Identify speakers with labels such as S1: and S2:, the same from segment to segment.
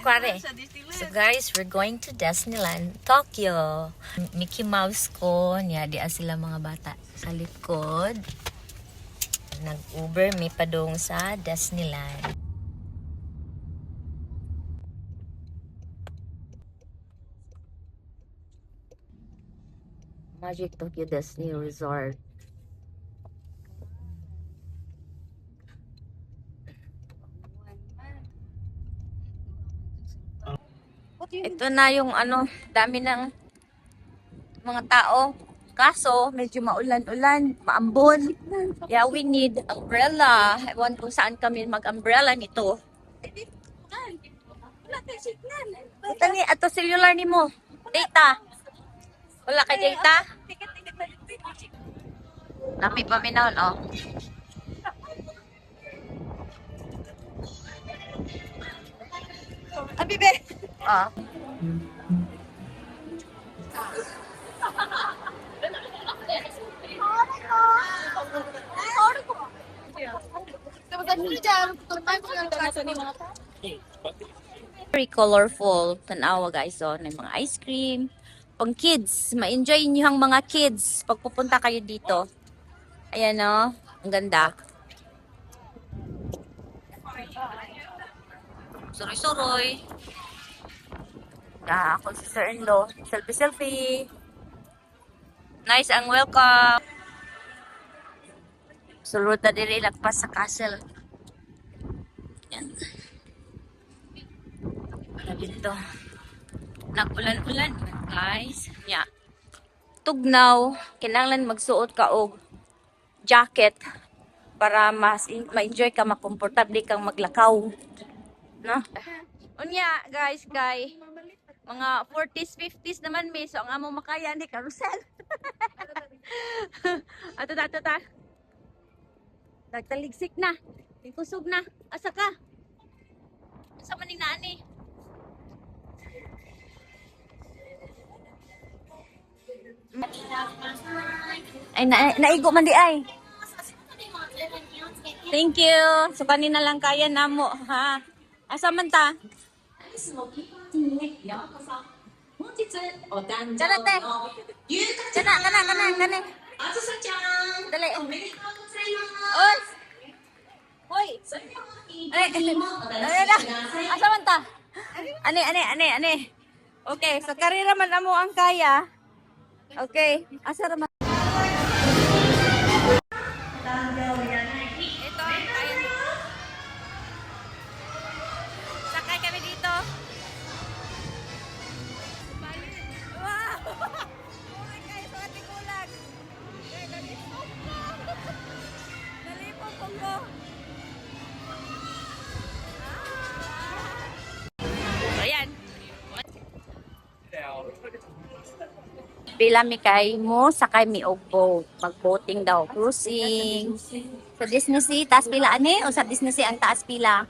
S1: pare. So guys, we're going to Disneyland, Tokyo. Mickey Mouse ko, niya di sila mga bata sa likod. Nag-Uber mi padung sa Disneyland. Magic Tokyo Disney Resort. Ito na yung dami ng mga tao. Kaso, medyo maulan-ulan, maambon. Yeah, we need umbrella. Ewan kung saan kami mag-umbrella nito. Ito ni, ato cellular ni mo. Data. Wala kay data? Nami pa minahon, oh. Abi be. Oh. Very colorful. Tanawa guys, oh, ng mga ice cream. Pang kids, ma-enjoy niyo ang mga kids pag pupunta kayo dito. Ayan, oh. Ang ganda. Suroy-suroy. Ako si Sir-in-law. Selfie-selfie. Nice ang welcome. Sulod na diri lagpas sa castle. Yan. Dito. Nag-ulan-ulan, guys. Yeah. Tugnaw, kinahanglan magsuot ka og jacket para mas ma-enjoy ka, makomportable kang maglakaw. No? Unya, guys, kay mga 40s, 50s naman may so ang amo makaya ni carousel. Ato ta. Nagtaligsik na. Kusog na. Asa ka? Asa man ni naani? Ay, naigo man di ay. Thank you. So, kanina lang kaya na mo, ha? Asa man ta? Tara, te. Kana. Dali. Oy! Hoy! Asa man ta? Ani. Okay, so karira man amo ang kaya. Okay, asa ra man? Ito ang kaya. Sakay kami dito. Wow! Kulang kayo sa ating kulang. Nalipong ko. Ayan. Pila mi kay mo sakay mi og boat. Mag-boating daw, cruising. Sa Disney Sea, taas pila ani? O sa Disney Sea ang taas pila?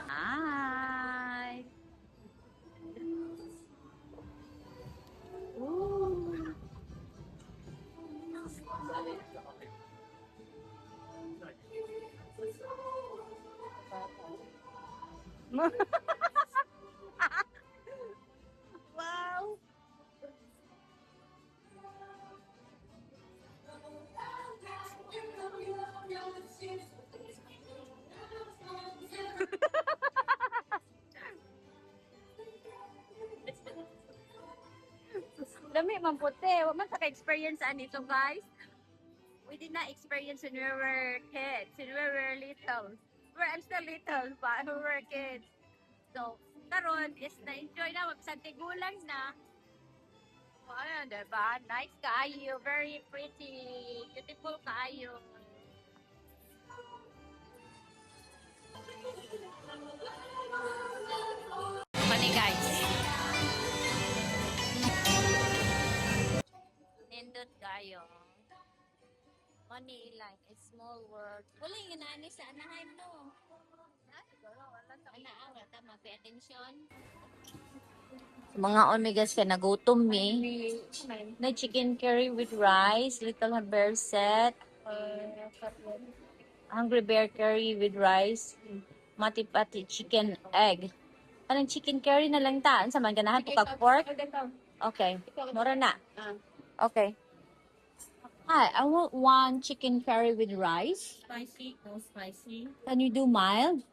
S1: Hi! Ooh. Wow! Dami man puti. Wa man sa ka-experience anito, guys. We did not experience when we were kids, when we were little. I'm still little, but we were kids. So, karon is na-enjoy na, magsantigulang na. O, ayun, diba? Nice kaayo, very pretty, beautiful kaayo. Funny guys. Nindot kayo. Money like a small world. Wala yung nani sa Anaheim, no? Ana, tama, pay attention. Mga omegas ka nagutom me. Na chicken curry with rice, little bear set. Hungry bear curry with rice. Mati-pati chicken egg. Parang chicken curry na lang ta. Sa man ganahan po kag pork. Okay. Mura na. Okay. Hi, I want one chicken curry with rice.
S2: Spicy, no spicy.
S1: Can you do mild?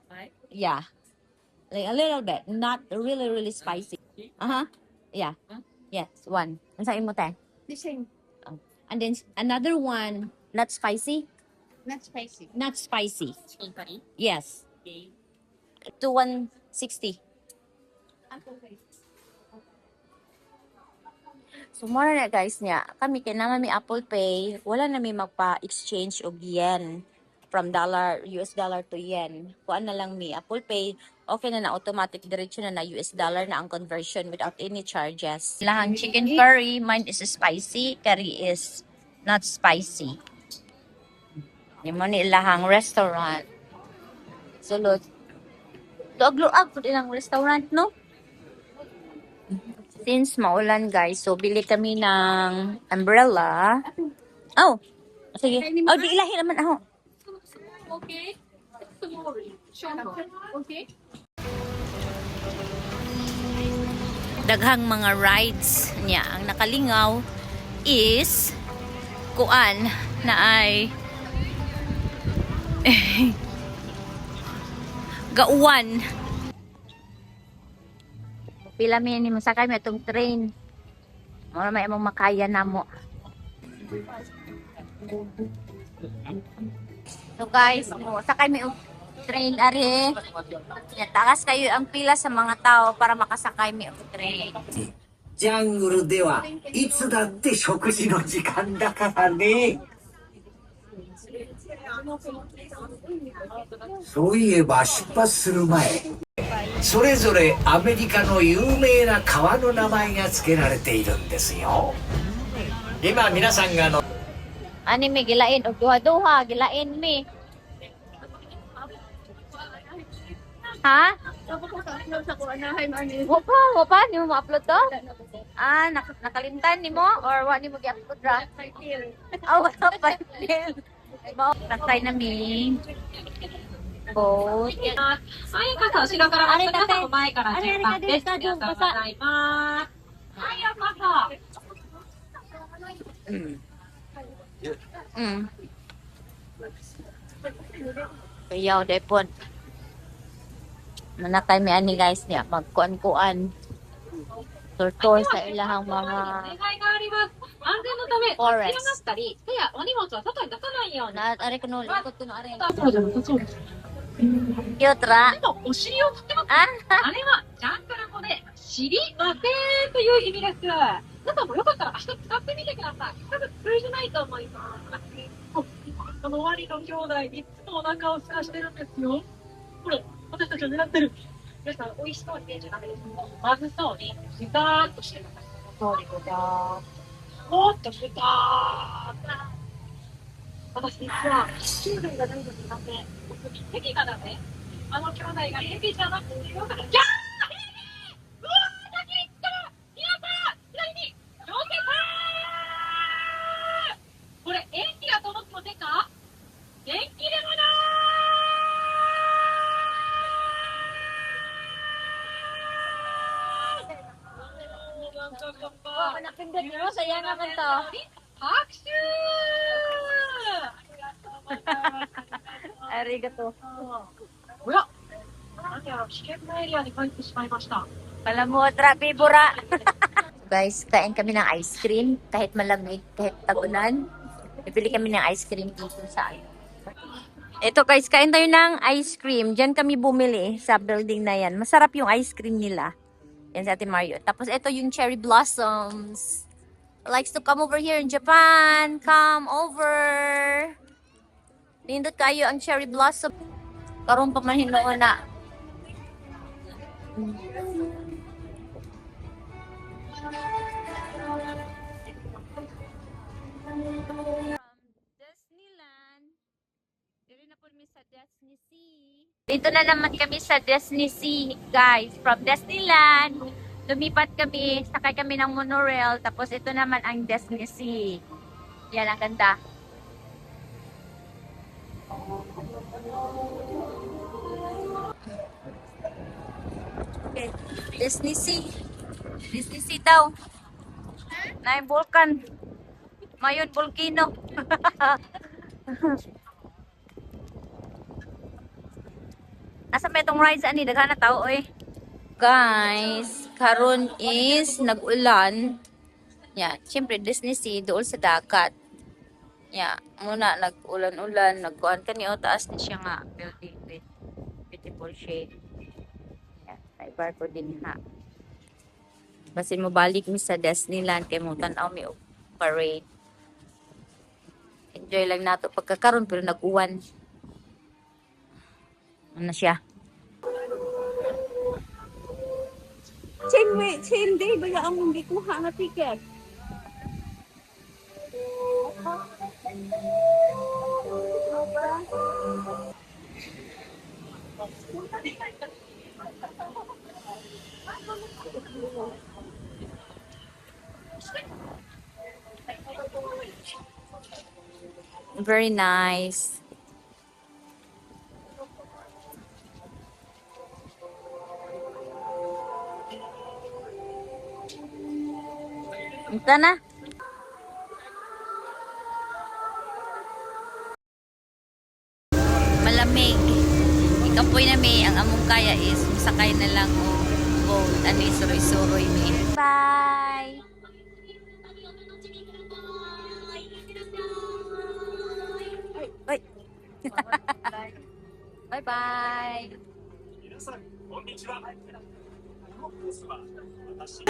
S2: Right?
S1: Yeah. Like a little bit. Not really, really spicy. Uh-huh. Yeah. Yes, one. Ang sa'yo mo, te?
S2: The same.
S1: Oh. And then another one, not spicy?
S2: Not spicy.
S1: Not spicy.
S2: Chicken curry.
S1: Yes.
S2: Okay.
S1: To 160.
S2: Okay.
S1: So, mura na guys niya. Kami kailangan may Apple Pay. Wala na may magpa-exchange og yen from US dollar to yen. Kuan na lang mi Apple Pay. Okay na automatic diretso na US dollar na ang conversion without any charges. Lahang chicken curry, mine is spicy, curry is not spicy. Yung mo ni ilahang restaurant. Sulod. Luag-luag po din ang restaurant, no? Since maulan guys, so bili kami ng umbrella. Oh, sige. Oh, di ilahi naman ako.
S2: Okay. Okay.
S1: Daghang mga rides niya. Ang nakalingaw is kuan na ay gauwan. Pila mi ni masakay mi atong train. Mura may imong makaya namo. So guys, sakay mi og train ari. Takas kayo ang pila sa mga tao para makasakay mi og train.
S3: ジャングルではいつだって食事の時間だからね。そういえば出発する前、それぞれアメリカの有名な川の名前が付けられているんですよ。今皆さんがの
S1: Ani mi gilain og duha-duha gilain mi. Ha? Wapa ni mo ma-upload to? Ah, nakalimtan ni mo or wa ni mo gi-upload ra? Oh, wala pa. Nakay na mi. Boat.
S2: はい、傘後ろから
S1: あれだね
S2: 傘も前から順番です。ありがとうございます。はい、傘。
S1: Mm. Kayaw depon. Manakay mi ani guys niya magkuan-kuan. Tur-tur sa ilahang
S2: お
S1: mga
S2: 願いがあります。安全のため、立ち上がったり、手やお荷物は外に出さないように。
S1: na are kuno likod kuno are.
S2: そうじゃなさそうです。
S1: Cute ra.
S2: でも、お尻を振ってます。
S1: Ah,
S2: あれは、ジャングル語で、知りませんという意味です。皆さんもよかったら明日使ってみてください。多分通じないと思います。このワニの兄弟、いつもお腹を空かしてるんですよ。これ、私たちを狙ってる。皆さん、美味しそうに見えちゃダメです。まずそうに、ふたーっとしてください。そうにふたーっと。もっとふたーっと。私実は、種類がないと苦手。ヘビがダメ。あの兄弟がヘビじゃなくてよかった。ギャーヘビうわー先に来た皆さん左に避けたーこれ、演技だと思ってませんか元気でもなー
S1: napindot mo saya nga man to.
S2: 拍手
S1: Arigato.
S2: おや何やら危険なエリアに入ってしまいました。
S1: Alam mo, trapi bura. Guys, kain kami ng ice cream kahit malamig, kahit tagulan. Bibili kami ng ice cream dito sa Ito guys, kain tayo ng ice cream. Diyan kami bumili sa building na yan. Masarap yung ice cream nila. Yan sa Ate Mario. Tapos ito yung cherry blossoms. Likes to come over here in Japan. Come over. Nindot kayo ang cherry blossom. Karoon pa man hinuon na. Disneyland. Dito na po kami sa Disney Sea. Dito na naman kami sa Disney Sea, guys. From Disneyland, lumipat kami, sakay kami ng monorail, tapos ito naman ang Disney Sea. Yan, ang ganda. Disney Sea. Disney Sea daw. Na yung volcan. Mayon volcano. Asa may itong rides ani? Daghan na tao eh. Guys, karon is nag-ulan. Yeah, syempre Disney Sea doon sa dagat. Yeah, muna nag-ulan-ulan, nagkuhan ka niyo taas na siya nga building with beautiful shade. Yeah, may barko din ha. Basin mo balik mi sa Disneyland kay mo tan-aw mi og parade. Enjoy lang nato pagkakaroon pero nag-uwan. Ano siya? Chain day ba ang hindi kuha nga ticket? Very nice. Ito na. Malamig. Ikapoy na may ang among kaya is sakay na lang o boat. Ano is suroy-suroy may. Bye! Bye! Bye-bye!
S4: 皆さん、こんにちは。このコースは私